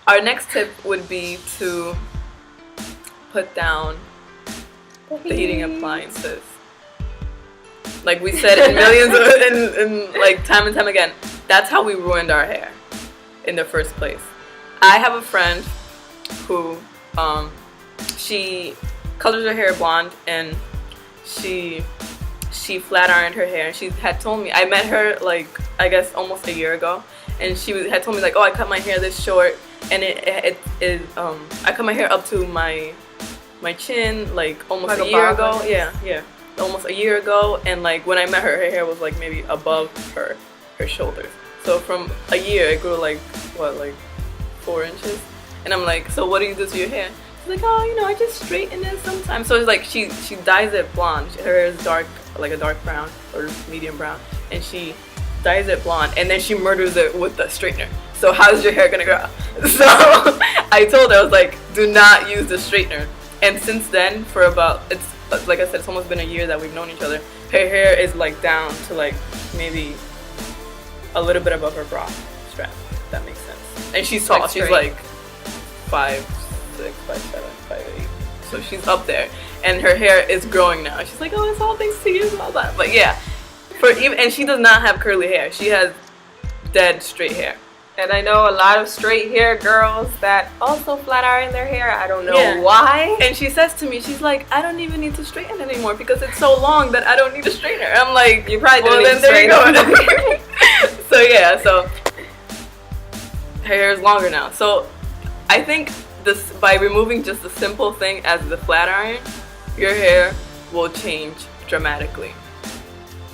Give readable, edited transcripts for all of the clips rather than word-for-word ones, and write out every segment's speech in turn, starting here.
Our next tip would be to put down the heating appliances. Like we said in millions of, in like time and time again, that's how we ruined our hair in the first place. I have a friend who she colors her hair blonde, and she flat ironed her hair. She had told me, I met her like I guess almost a year ago, and she had told me like, oh, I cut my hair this short, and I cut my hair up to my chin like almost like a year ago. Yeah, almost a year ago. And like when I met her hair was like maybe above her shoulders. So from a year it grew like what, like 4 inches. And I'm like, so what do you do to your hair? She's like, oh, you know, I just straighten it sometimes. So it's like she dyes it blonde. Her hair is dark, like a dark brown or medium brown, and she dyes it blonde, and then she murders it with the straightener. So how's your hair gonna grow? So I told her, I was like, do not use the straightener. And since then, for about, it's like I said, it's almost been a year that we've known each other. Her hair is like down to like maybe a little bit above her bra strap, if that makes sense. And she's tall. Like she's like 5'6", 5'7", 5'8". So she's up there, and her hair is growing now. She's like, oh, it's all thanks to you and all that. But yeah, and she does not have curly hair. She has dead straight hair. And I know a lot of straight hair girls that also flat iron their hair. I don't know why. And she says to me, she's like, I don't even need to straighten it anymore because it's so long that I don't need a straightener. I'm like, you probably well, don't then need there to you go. So yeah, so her hair is longer now. So I think this, by removing just a simple thing as the flat iron, your hair will change dramatically.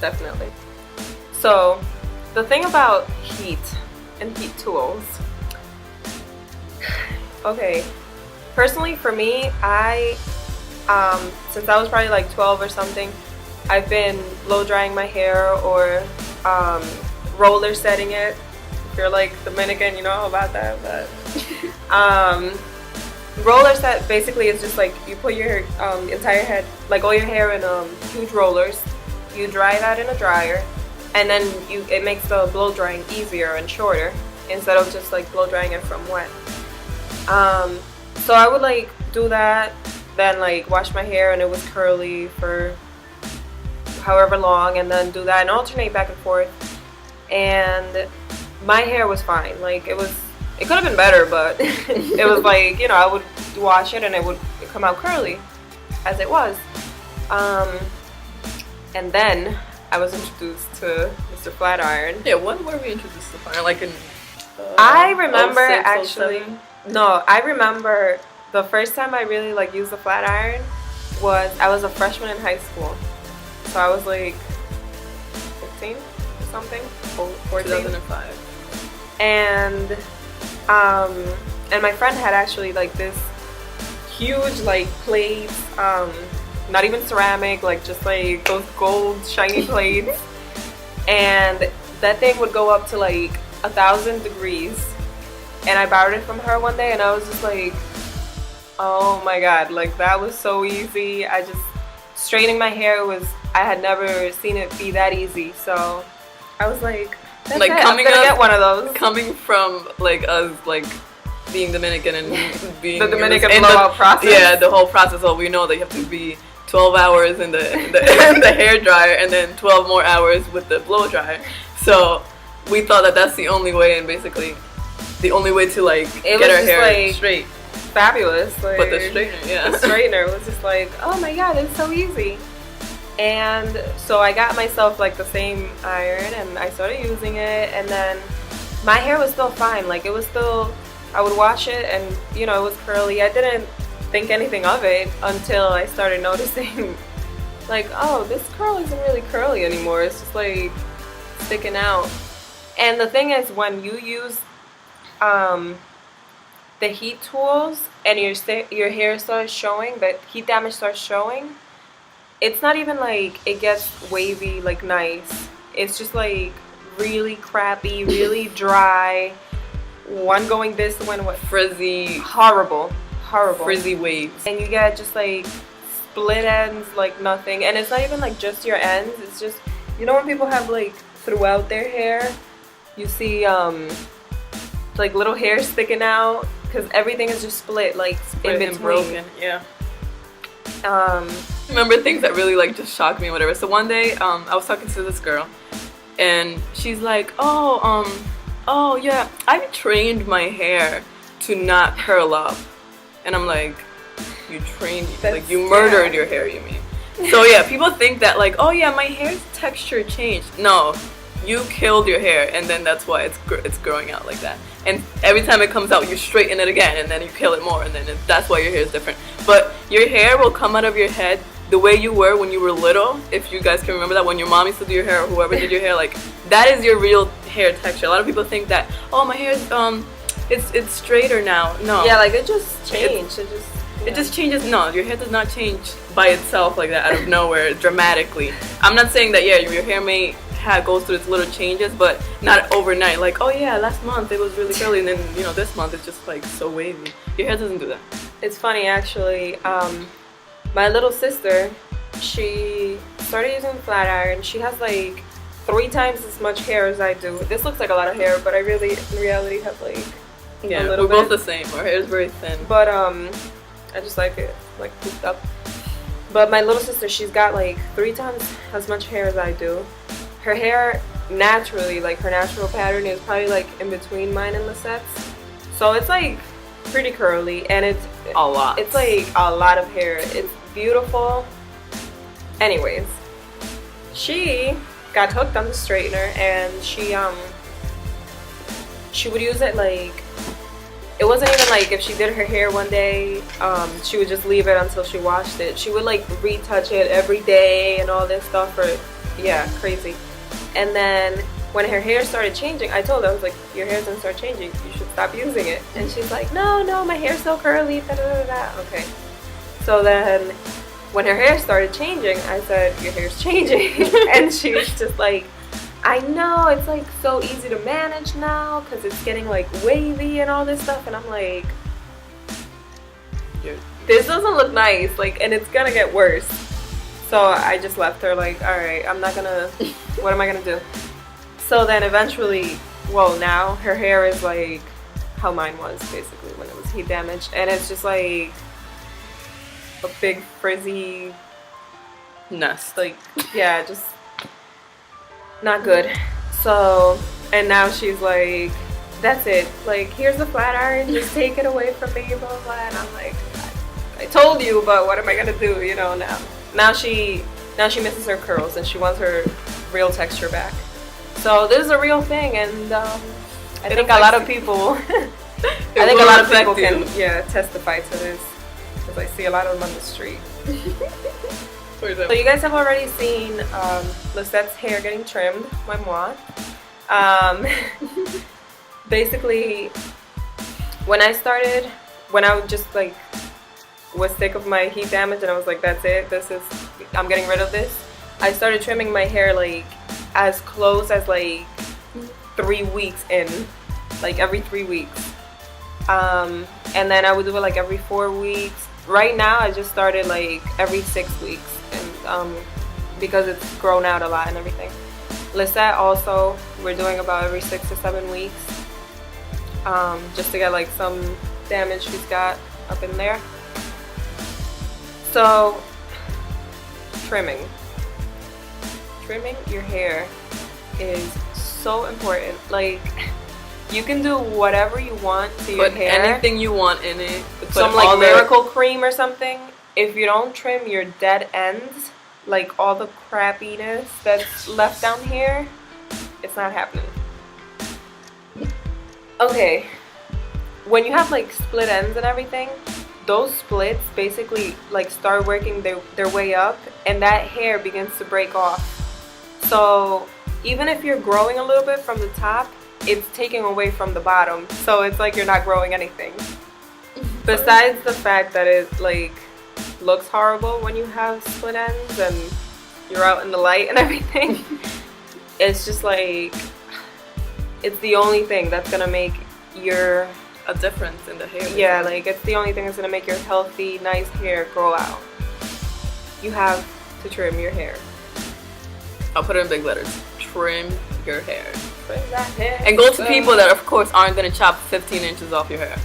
Definitely. So the thing about heat and heat tools. Okay, personally for me, I since I was probably like 12 or something, I've been blow drying my hair or roller setting it. If you're like Dominican, you know about that, but roller set basically is just like you put your entire head, like all your hair in huge rollers, you dry that in a dryer, and then it makes the blow drying easier and shorter instead of just like blow drying it from wet. So I would like do that, then like wash my hair and it was curly for however long, and then do that and alternate back and forth, and my hair was fine. Like it could have been better, but it was like, you know, I would wash it and it would come out curly as it was. And then I was introduced to Mr. Flat Iron. Yeah, when were we introduced to flat iron? Like in I remember 06, actually 07? No, I remember the first time I really like used the flat iron was I was a freshman in high school. So I was like 15 or something, 14. 2005. And my friend had actually like this huge like plates, not even ceramic, like just like those gold shiny plates, and that thing would go up to like 1,000 degrees. And I borrowed it from her one day, and I was just like, oh my god, like that was so easy. Straightening my hair I had never seen it be that easy. So I was like, that's like it. I'm gonna get one of those. Coming from like us, like being Dominican and being the Dominican blowout process. Yeah, the whole process. So we know that you have to be 12 hours in the hair dryer and then 12 more hours with the blow dryer. So we thought that that's the only way, and basically the only way to like get our hair like straight. Fabulous. Like, but the straightener, yeah. The straightener was just like, oh my god, it's so easy. And so I got myself like the same iron and I started using it, and then my hair was still fine. Like it was still, I would wash it and you know, it was curly. I didn't think anything of it until I started noticing like, oh, this curl isn't really curly anymore. It's just like sticking out. And the thing is, when you use the heat tools and your hair starts showing, the heat damage starts showing, it's not even like it gets wavy like nice. It's just like really crappy, really dry. One going this, one what? Frizzy. Horrible. Frizzy waves. And you get just like split ends like nothing. And it's not even like just your ends. It's just, you know when people have like throughout their hair, you see like little hair sticking out. because everything is just split, like in between. And broken. Yeah. Um, Remember things that really like just shocked me or whatever. So one day I was talking to this girl and she's like, oh yeah, I trained my hair to not curl up. And I'm like, you trained, like you murdered your hair, you mean? So yeah, people think that like, oh yeah, my hair's texture changed. No, you killed your hair, and then that's why it's growing out like that. And every time it comes out, you straighten it again, and then you kill it more, and then that's why your hair is different. But your hair will come out of your head the way you were when you were little. If you guys can remember that, when your mom used to do your hair or whoever did your hair, like that is your real hair texture. A lot of people think that, oh, my hair is it's straighter now. No. Yeah, like it just changed. It just changes. No, your hair does not change by itself like that out of nowhere dramatically. I'm not saying that, yeah, your hair may goes through its little changes, but not overnight. Like, oh yeah, last month it was really curly, and then this month it's just like so wavy. Your hair doesn't do that. It's funny actually. My little sister, she started using flat iron. She has like 3 times as much hair as I do. This looks like a lot of hair, but I really, in reality, have like a little bit. We're both the same. Our hair is very thin. But I just like it like poofed up. But my little sister, she's got like 3 times as much hair as I do. Her hair naturally, like her natural pattern is probably like in between mine and Lisette's. So it's like pretty curly, and it's a lot. It's like a lot of hair. It's beautiful. Anyways, she got hooked on the straightener, and she would use it like, it wasn't even like if she did her hair one day, she would just leave it until she washed it. She would like retouch it every day and all this stuff, or yeah, crazy. And then when her hair started changing, I told her, I was like, your hair's gonna start changing, you should stop using it. And she's like, no, my hair's so curly, da da da da. Okay. So then when her hair started changing, I said, your hair's changing. And she was just like, I know, it's like so easy to manage now because it's getting like wavy and all this stuff. And I'm like, this doesn't look nice, like, and it's gonna get worse. So I just left her like, all right, I'm not gonna, what am I gonna do? So then eventually, well, now her hair is like how mine was basically when it was heat damaged, and it's just like a big frizzy nest. Like, yeah, just not good. So, and now she's like, that's it. Like, here's the flat iron, just take it away from me, blah, blah, blah. And I'm like, I told you, but what am I gonna do, now? Now she misses her curls and she wants her real texture back. So this is a real thing, and I think a lot of people, can testify to this, because I see a lot of them on the street. So you guys have already seen Lisette's hair getting trimmed, my moi. Basically, when I would just like was sick of my heat damage and I was like, that's it, I'm getting rid of this, I started trimming my hair like as close as like 3 weeks in, like every 3 weeks, and then I would do it like every 4 weeks. Right now I just started like every 6 weeks, and because it's grown out a lot and everything. Lisette also, we're doing about every 6 to 7 weeks, just to get like some damage she's got up in there. So trimming your hair is so important. Like, you can do whatever you want to your hair. Put anything you want in it. Some like miracle cream or something. If you don't trim your dead ends, like all the crappiness that's left down here, it's not happening. Okay, when you have like split ends and everything, those splits basically like start working their way up, and that hair begins to break off. So even if you're growing a little bit from the top, it's taking away from the bottom. So it's like you're not growing anything. Besides the fact that it like looks horrible when you have split ends and you're out in the light and everything, it's just like, it's the only thing that's gonna make a difference in the hair. Yeah, like it's the only thing that's gonna make your healthy, nice hair grow out. You have to trim your hair. I'll put it in big letters. Trim your hair. Trim that hair. And go to people that, of course, aren't gonna chop 15 inches off your hair.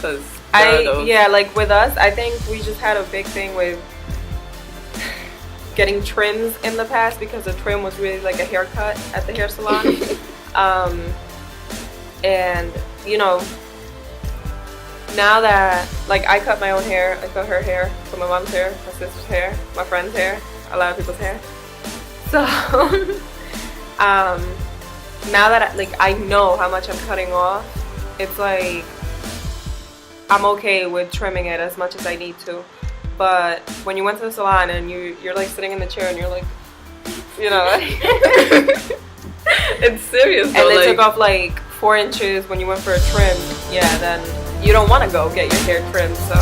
because there are those. Yeah, like with us, I think we just had a big thing with getting trims in the past because a trim was really like a haircut at the hair salon. And you know, now that like I cut my own hair, I cut her hair, cut my mom's hair, my sister's hair, my friend's hair, a lot of people's hair. So now that I know how much I'm cutting off, it's like I'm okay with trimming it as much as I need to. But when you went to the salon and you're like sitting in the chair and you're like, you know, it's serious though, and they took off like 4 inches when you went for a trim, yeah, then you don't want to go get your hair trimmed. So